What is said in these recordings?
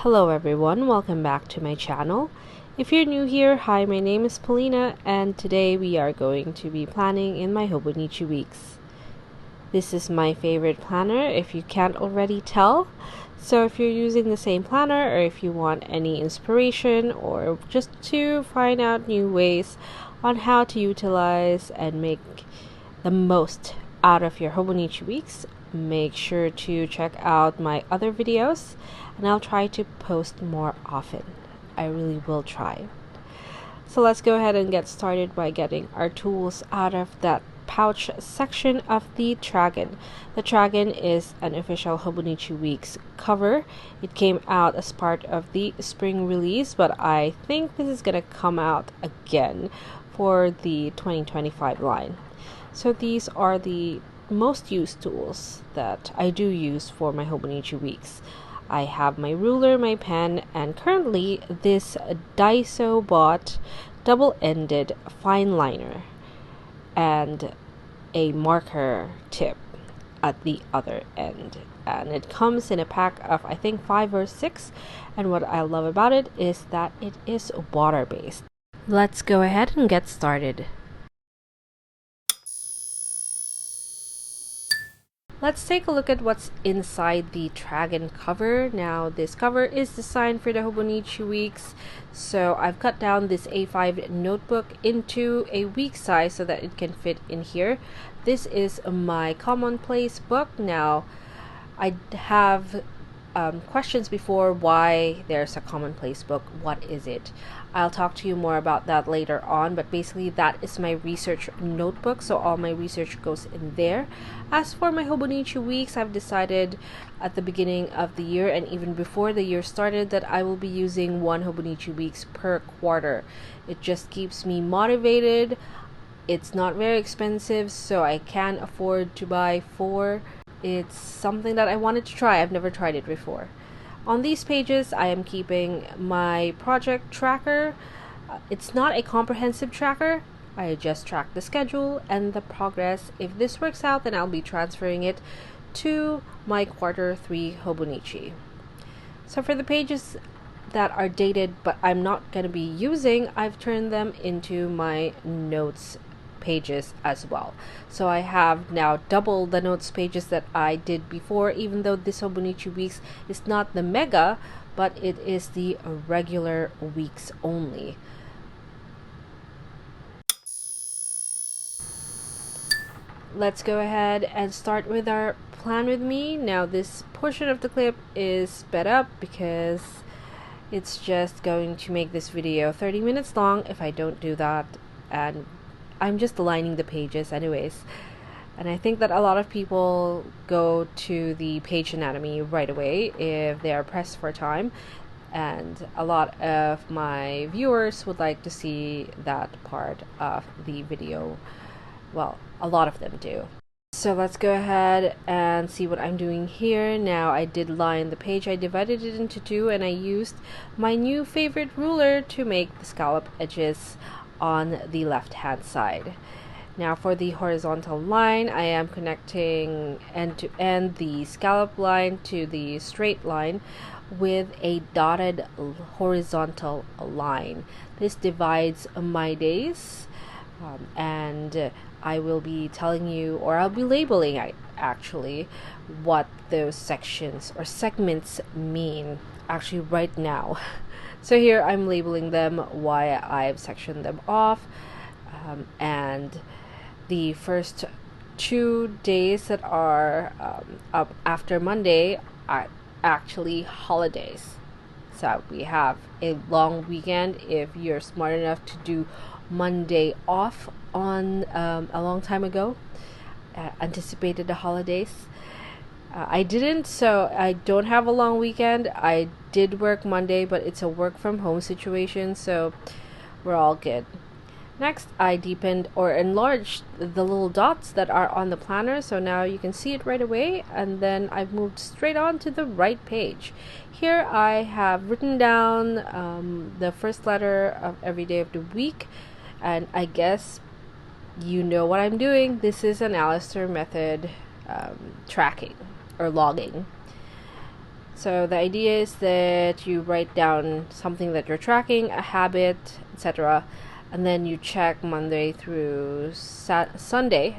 Hello everyone, welcome back to my channel. If you're new here, hi, my name is Paulina and today we are going to be planning in my Hobonichi Weeks. This is my favorite planner if you can't already tell. So if you're using the same planner or if you want any inspiration or just to find out new ways on how to utilize and make the most out of your Hobonichi Weeks, make sure to check out my other videos and I'll try to post more often. I really will try. So let's go ahead and get started by getting our tools out of that pouch section of the Tragen. The Tragen is an official Hobonichi Weeks cover. It came out as part of the spring release, but I think this is gonna come out again for the 2025 line. So these are the most used tools that I do use for my Hobonichi Weeks. I have my ruler, my pen, and currently this 𝒕𝒊𝒅𝒆𝒐 double-ended fine liner and a marker tip at the other end. And it comes in a pack of I think 5 or 6, and what I love about it is that it is water-based. Let's go ahead and get started. Let's take a look at what's inside the Tragen cover. Now this cover is designed for the Hobonichi Weeks, so I've cut down this A5 notebook into a week size so that it can fit in here. This is my commonplace book. Now I have questions before why there's a commonplace book. What is it? I'll talk to you more about that later on, but basically that is my research notebook, so all my research goes in there. As for my Hobonichi Weeks, I've decided at the beginning of the year and even before the year started that I will be using one Hobonichi Weeks per quarter. It just keeps me motivated. It's not very expensive, so I can afford to buy 4. It's something that I wanted to try. I've never tried it before. On these pages, I am keeping my project tracker. It's not a comprehensive tracker. I just track the schedule and the progress. If this works out, then I'll be transferring it to my Q3 Hobonichi. So for the pages that are dated but I'm not going to be using, I've turned them into my notes pages as well. So I have now double the notes pages that I did before, even though this Hobonichi Weeks is not the mega, but it is the regular weeks only. Let's go ahead and start with our plan with me. Now this portion of the clip is sped up because it's just going to make this video 30 minutes long if I don't do that, and I'm just aligning the pages anyways. And I think that a lot of people go to the page anatomy right away if they are pressed for time, and a lot of my viewers would like to see that part of the video. Well, a lot of them do. So let's go ahead and see what I'm doing here. Now I did line the page. I divided it into 2 and I used my new favorite ruler to make the scallop edges on the left hand side. Now for the horizontal line, I am connecting end to end the scallop line to the straight line with a dotted horizontal line. This divides my days, and I will be telling you, or I'll be labeling actually what those sections or segments mean actually right now. So here I'm labeling them, why I've sectioned them off, and the first 2 days that are up after Monday are actually holidays. So we have a long weekend if you're smart enough to do Monday off on a long time ago, anticipated the holidays. I didn't, so I don't have a long weekend. I did work Monday, but it's a work from home situation, so we're all good. Next, I deepened or enlarged the little dots that are on the planner, so now you can see it right away, and then I've moved straight on to the right page. Here I have written down the first letter of every day of the week, and I guess you know what I'm doing. This is an Alastair Method tracking or logging. So the idea is that you write down something that you're tracking, a habit, etc., and then you check Monday through Sunday,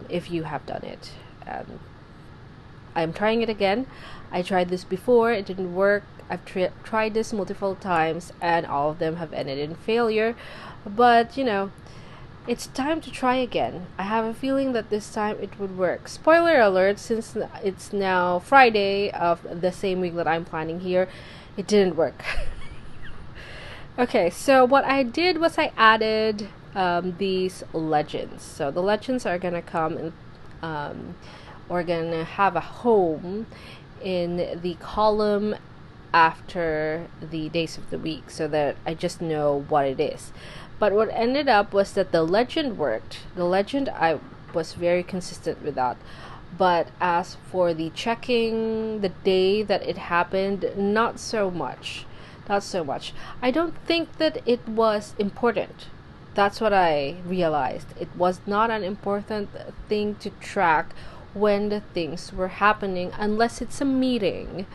if you have done it. I'm trying it again. I tried this before, it didn't work. I've tried this multiple times, and all of them have ended in failure. But, it's time to try again. I have a feeling that this time it would work. Spoiler alert, since it's now Friday of the same week that I'm planning here, it didn't work. Okay, so what I did was I added these legends. So the legends are gonna come and we're gonna have a home in the column after the days of the week, so that I just know what it is. But what ended up was that the legend worked. The legend, I was very consistent with that. But as for the checking the day that it happened, not so much. I don't think that it was important. That's what I realized. It was not an important thing to track when the things were happening, unless it's a meeting,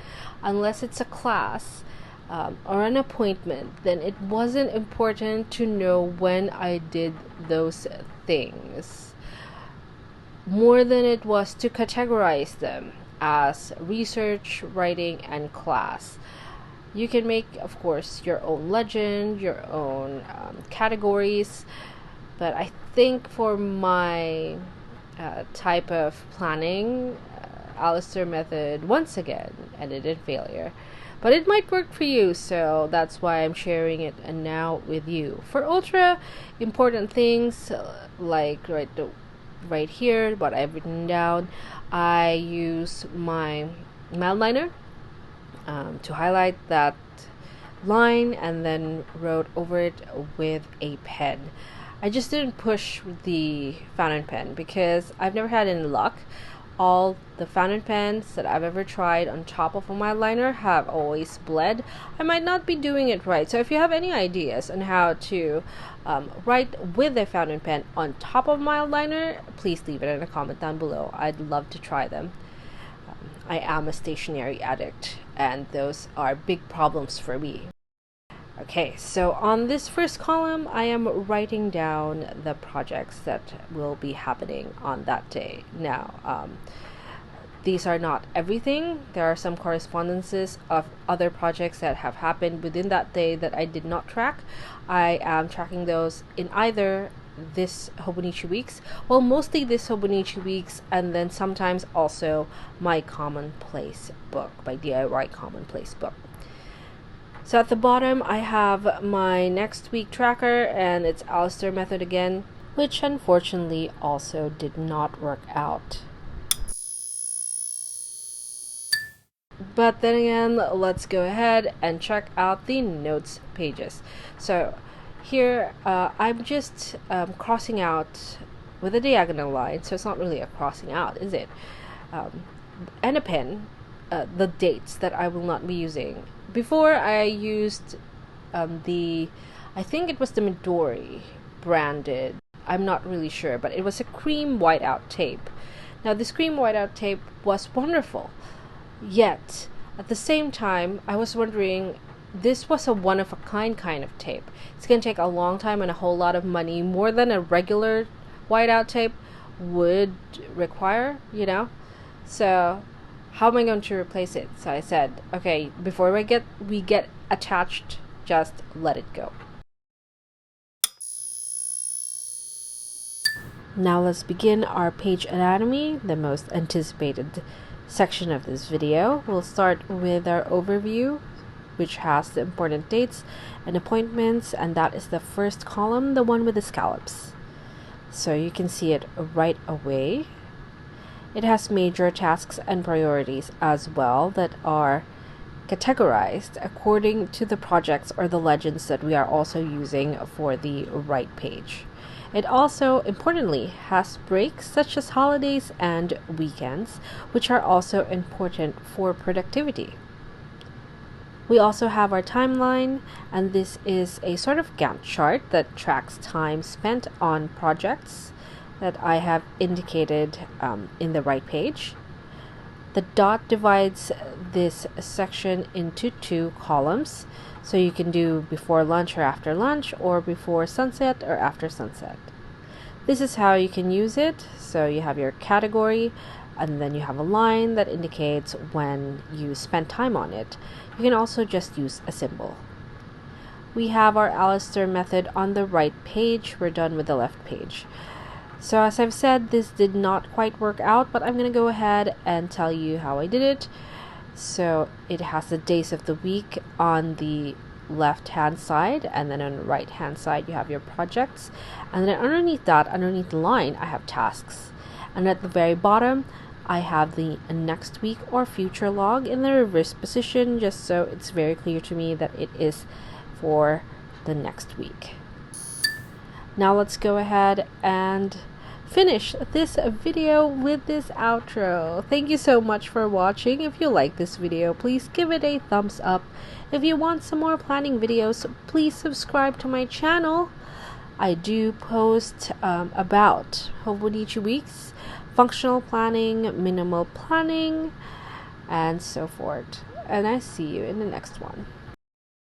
unless it's a class, or an appointment. Then it wasn't important to know when I did those things, more than it was to categorize them as research, writing, and class. You can make, of course, your own legend, your own categories, but I think for my type of planning, Alastair Method once again ended in failure. But it might work for you, so that's why I'm sharing it and now with you. For ultra important things, like right here, what I've written down, I use my liner to highlight that line and then wrote over it with a pen. I just didn't push the fountain pen because I've never had any luck. All the fountain pens that I've ever tried on top of my liner have always bled. I might not be doing it right. So if you have any ideas on how to write with a fountain pen on top of my liner, please leave it in a comment down below. I'd love to try them. I am a stationery addict, and those are big problems for me. Okay, so on this first column, I am writing down the projects that will be happening on that day. Now, these are not everything. There are some correspondences of other projects that have happened within that day that I did not track. I am tracking those in either this Hobonichi Weeks, well, mostly this Hobonichi Weeks, and then sometimes also my commonplace book, my DIY commonplace book. So at the bottom, I have my next week tracker, and it's Alastair Method again, which unfortunately also did not work out. But then again, let's go ahead and check out the notes pages. So here, I'm just crossing out with a diagonal line, so it's not really a crossing out, is it? And a pen, the dates that I will not be using. Before, I used I think it was the Midori branded, I'm not really sure, but it was a cream whiteout tape. Now, this cream whiteout tape was wonderful, yet at the same time, I was wondering, this was a one-of-a-kind kind of tape. It's going to take a long time and a whole lot of money, more than a regular whiteout tape would require, So how am I going to replace it? So I said, okay, before we get attached, just let it go. Now let's begin our page anatomy, the most anticipated section of this video. We'll start with our overview, which has the important dates and appointments, and that is the first column, the one with the scallops. So you can see it right away. It has major tasks and priorities as well that are categorized according to the projects or the legends that we are also using for the right page. It also, importantly, has breaks such as holidays and weekends, which are also important for productivity. We also have our timeline, and this is a sort of Gantt chart that tracks time spent on projects that I have indicated in the right page. The dot divides this section into 2 columns, so you can do before lunch or after lunch, or before sunset or after sunset. This is how you can use it. So you have your category, and then you have a line that indicates when you spend time on it. You can also just use a symbol. We have our Alastair method on the right page. We're done with the left page. So as I've said, this did not quite work out, but I'm going to go ahead and tell you how I did it. So it has the days of the week on the left hand side, and then on the right hand side you have your projects, and then underneath that, underneath the line, I have tasks, and at the very bottom I have the next week or future log in the reverse position, just so it's very clear to me that it is for the next week. Now let's go ahead and finish this video with this outro. Thank you so much for watching. If you like this video, please give it a thumbs up. If you want some more planning videos, please subscribe to my channel. I do post about Hobonichi Weeks, functional planning, minimal planning, and so forth. And I see you in the next one.